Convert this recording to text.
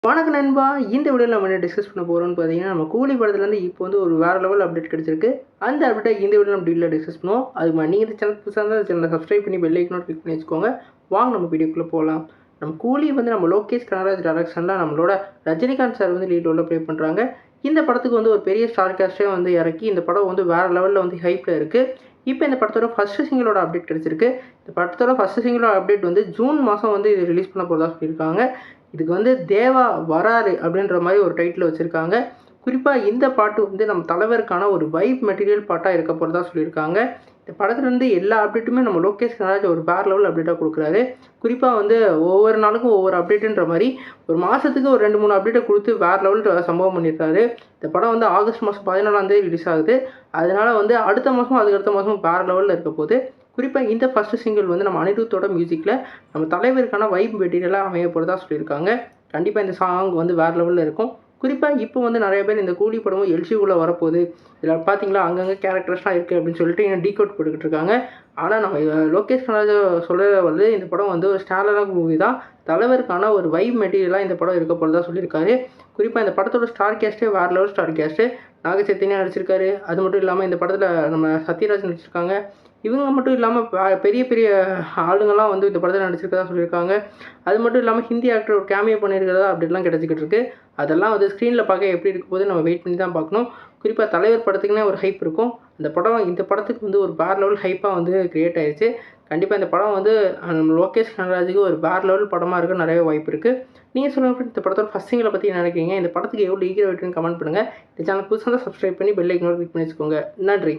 வணக்கம் நண்பா. இந்த வீடியோவில் நம்ம என்ன டிஸ்கஸ் பண்ண போகிறோம்னு பார்த்தீங்கன்னா, நம்ம கூலி படத்துலேருந்து இப்போ வந்து ஒரு வேறு லெவல் அப்டேட் கிடச்சிருக்கு. அந்த அப்டேட்டை இந்த வீடியோ நம்ம டீட்டெயிலாக டிஸ்கஸ் பண்ணுவோம். அதுக்கு முன்னாடி நீங்கள் இந்த சேனல் புதுசாக இருந்தால் சேனலை சப்ஸ்கிரைப் பண்ணி பெல் ஐக்கனோட கிளிக் பண்ணி வச்சுக்கோங்க. வாங்க நம்ம வீடியோக்குள்ளே போகலாம். நம்ம கூலி வந்து நம்ம லோகேஷ் கனகராஜ் டைரக்ஷனில் நம்மளோட ரஜினிகாந்த் சார் வந்து லீட் ரோலில் ப்ளே பண்ணுறாங்க. இந்த படத்துக்கு வந்து ஒரு பெரிய ஸ்டார் காஸ்ட்டே வந்து இறக்கி இந்த படம் வந்து வேறு லெவலில் வந்து ஹைப்பில் இருக்குது. இப்போ இந்த படத்தோட ஃபஸ்ட்டு சிங்கிளோட அப்டேட் கிடச்சிருக்கு. இந்த படத்தோட ஃபஸ்ட்டு சிங்கிளோட அப்டேட் வந்து ஜூன் மாதம் வந்து இது ரிலீஸ் பண்ண போகிறதா சொல்லியிருக்காங்க. இதுக்கு வந்து தேவா வராரு அப்படின்ற மாதிரி ஒரு டைட்டில் வச்சுருக்காங்க. குறிப்பாக இந்த பாட்டு வந்து நம்ம தலைவருக்கான ஒரு வைப் மெட்டீரியல் பாட்டாக இருக்க போகிறதா சொல்லியிருக்காங்க. இந்த படத்துலேருந்து எல்லா அப்டேட்டுமே நம்ம லோகேஷ் கனகராஜ் ஒரு வேறு லெவல் அப்டேட்டாக கொடுக்குறாரு. குறிப்பாக வந்து ஒவ்வொரு நாளுக்கும் ஒவ்வொரு அப்டேட்டுன்ற மாதிரி ஒரு மாதத்துக்கு ஒரு 2-3 அப்டேட்டை கொடுத்து வேறு லெவல் சம்பவம் பண்ணியிருக்காரு. இந்த படம் வந்து ஆகஸ்ட் மாதம் 14ஆம் ரிலீஸ் ஆகுது. அதனால் வந்து அடுத்த மாதம் அதுக்கடுத்த மாதம் வேறு லெவலில் இருக்க போகுது. குறிப்பாக இந்த ஃபஸ்ட்டு சிங்கிள் வந்து நம்ம அனிருத்தோட மியூசிக்கில் நம்ம தலைவருக்கான வைப் மெட்டீரியலாக அமைய போகிறதா சொல்லியிருக்காங்க. கண்டிப்பாக இந்த சாங் வந்து வேறு லெவலில் இருக்கும். குறிப்பாக இப்போ வந்து நிறைய பேர் இந்த கூலி படமும் எல்சிக்குள்ளே வரப்போகுது, இதில் பார்த்தீங்களா அங்கங்கே கேரக்டர்ஸ்லாம் இருக்குது அப்படின்னு சொல்லிட்டு இன்னும் டீகோட் போட்டுக்கிட்டு இருக்காங்க. ஆனால் நம்ம லோகேஷ் கனகராஜ் சொல்ல வந்து இந்த படம் வந்து ஒரு ஸ்டாண்டர்டான மூவி தான். தலைவருக்கான ஒரு வைப் மெட்டீரியலாக இந்த படம் இருக்க போகிறதா சொல்லியிருக்காரு. குறிப்பாக இந்த படத்தோட ஸ்டார் கேஸ்ட்டே வேறு level star caste. Naga Chaitanya நடிச்சிருக்காரு. அது மட்டும் இல்லாமல் இந்த படத்தில் நம்ம சத்யராஜ் நடிச்சிருக்காங்க. இவங்க மட்டும் இல்லாமல் பெரிய பெரிய ஆளுங்கள்லாம் வந்து இந்த படத்தில் நடிச்சிருக்கதா சொல்லியிருக்காங்க. அது மட்டும் இல்லாமல் ஹிந்தி ஆக்டர் ஒரு கேமியோ பண்ணியிருக்கிறதா அப்படிலாம் கிடச்சிக்கிட்டு இருக்குது. அதெல்லாம் வந்து ஸ்க்ரீனில் பார்க்க எப்படி இருக்கும் போது நம்ம வெயிட் பண்ணி தான் பார்க்கணும். குறிப்பாக தலைவர் படத்துக்குன்னே ஒரு ஹைப் இருக்கும். இந்த படத்துக்கு வந்து ஒரு வேறு லெவல் ஹைப்பாக வந்து க்ரியேட் ஆயிடுச்சு. கண்டிப்பாக இந்த படம் வந்து நம்ம லோகேஷ் கனகராஜுக்கு ஒரு வேறு லெவல் படமாக இருக்க நிறைய வாய்ப்பு இருக்குது. நீங்கள் சொல்லுங்கள் இந்த படத்தோட ஃபஸ்ட் சிங்கிளை பற்றி என்ன நினைக்கிறீங்க? இந்த படத்துக்கு எவ்வளோ ஈகர் வெயிட்டுன்னு கமெண்ட் பண்ணுங்கள். இந்த சேனல் புதுசாக தான் சப்ஸ்கிரைப் பண்ணி பெல் ஐக்கனோட கிளிக் பண்ணி வச்சுக்கோங்க. நன்றி.